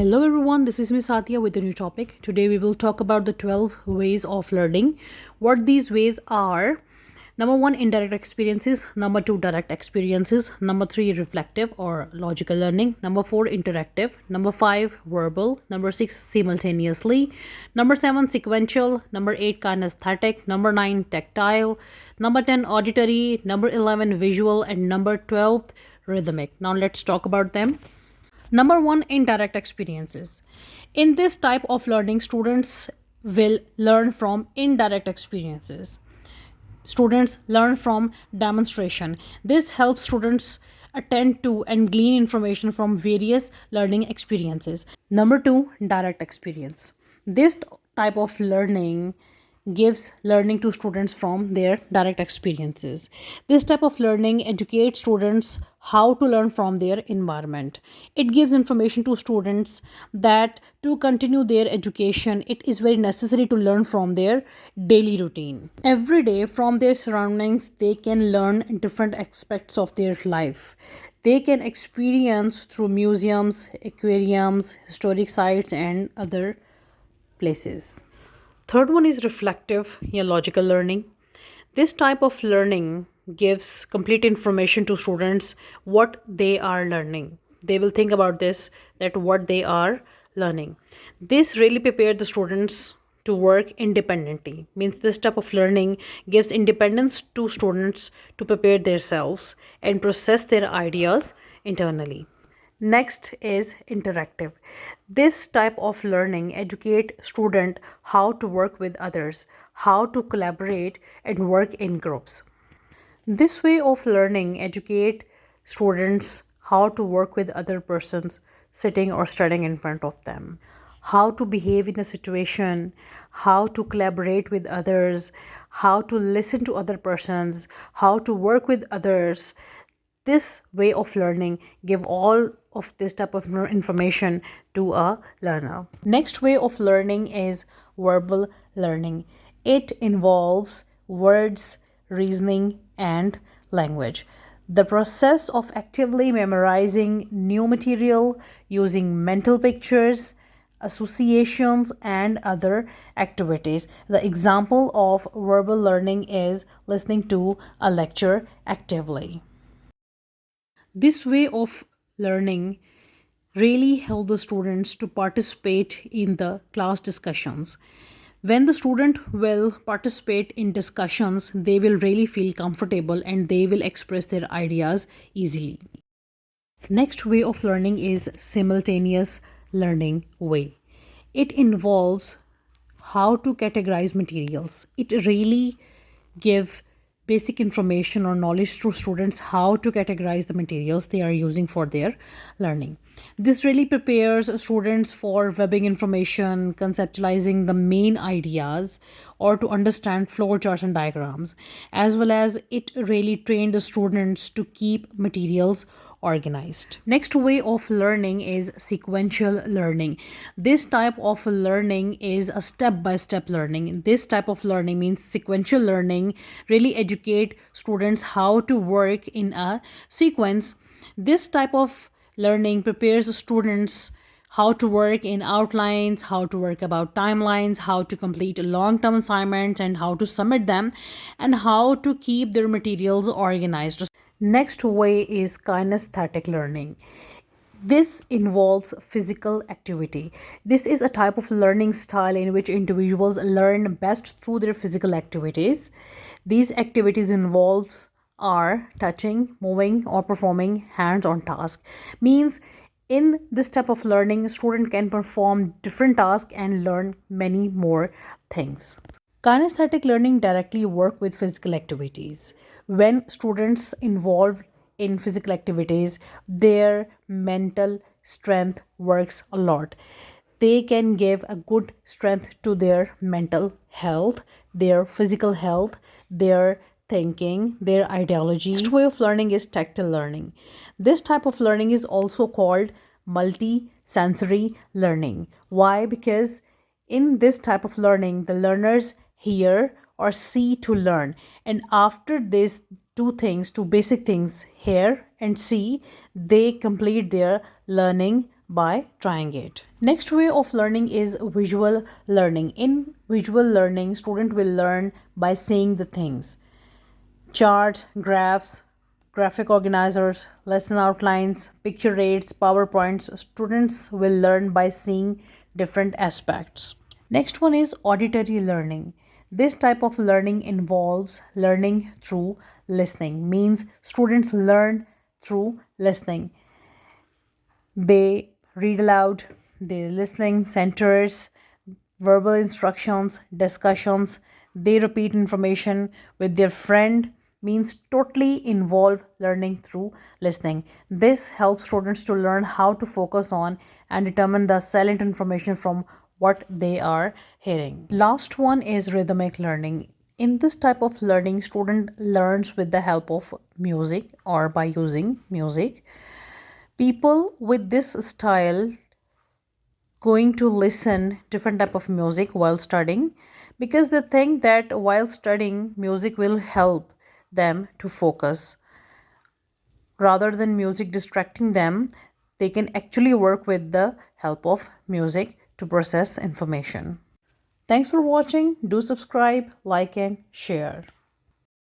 Hello everyone, this is Miss Sadia with a new topic. Today we will talk about the 12 ways of learning. What these ways are: number 1, indirect experiences; number 2, direct experiences; number 3, reflective or logical learning; number 4, interactive; number 5, verbal; number 6, simultaneously; number 7, sequential; number 8, kinesthetic; number 9, tactile; number 10, auditory; number 11, visual; and number 12, rhythmic. Now let's talk about them. Number 1, indirect experiences. In this type of learning, students will learn from indirect experiences. Students learn from demonstration. This helps students attend to and glean information from various learning experiences. Number 2, direct experience. This type of learning gives learning to students from their direct experiences. This type of learning educates students how to learn from their environment. It gives information to students that to continue their education, it is very necessary to learn from their daily routine. Every day, from their surroundings, they can learn different aspects of their life. They can experience through museums, aquariums, historic sites, and other places. Third one is reflective or logical learning. This type of learning gives complete information to students what they are learning. They will think about this, that what they are learning. This really prepares the students to work independently. Means this type of learning gives independence to students to prepare themselves and process their ideas internally. Next is interactive. This type of learning educate student how to work with others, how to collaborate and work in groups. This way of learning educate students how to work with other persons sitting or studying in front of them, how to behave in a situation, how to collaborate with others, how to listen to other persons, how to work with others. This way of learning give all of this type of information to a learner. Next way of learning is verbal learning. It involves words, reasoning, and language. The process of actively memorizing new material using mental pictures, associations, and other activities. The example of verbal learning is listening to a lecture actively. This way of learning really help the students to participate in the class discussions. When the student will participate in discussions, they will really feel comfortable and they will express their ideas easily. Next way of learning is simultaneous learning way. It involves how to categorize materials. It really give basic information or knowledge to students how to categorize the materials they are using for their learning. This really prepares students for webbing information, conceptualizing the main ideas, or to understand flowcharts and diagrams, as well as it really trained the students to keep materials organized. Next way of learning is sequential learning. This type of learning is a step by step learning. This type of learning means sequential learning really educate students how to work in a sequence. This type of learning prepares students how to work in outlines, how to work about timelines, how to complete long-term assignments and how to submit them, and how to keep their materials organized. Next way is kinesthetic learning. This involves physical activity. This is a type of learning style in which individuals learn best through their physical activities. These activities involves are touching, moving, or performing hands-on tasks. Means in this type of learning, student can perform different tasks and learn many more things. Kinesthetic learning directly work with physical activities. When students involved in physical activities, their mental strength works a lot. They can give a good strength to their mental health, their physical health, their thinking, their ideology. Next way of learning is tactile learning. This type of learning is also called multi-sensory learning. Why? Because in this type of learning, the learners hear or see to learn. And after these two basic things, hear and see, they complete their learning by trying it. Next way of learning is visual learning. In visual learning, student will learn by seeing the things. Charts, graphs, graphic organizers, lesson outlines, picture aids, PowerPoints. Students will learn by seeing different aspects. Next one is auditory learning. This type of learning involves learning through listening, means students learn through listening. They read aloud, they listening centers, verbal instructions, discussions, they repeat information with their friend, means totally involve learning through listening. This helps students to learn how to focus on and determine the salient information from what they are hearing. Last one is rhythmic learning. In this type of learning, student learns with the help of music or by using music. People with this style going to listen different type of music while studying because they think that while studying music will help them to focus rather than music distracting them. They can actually work with the help of music to process information. Thanks for watching. Do subscribe, like and share.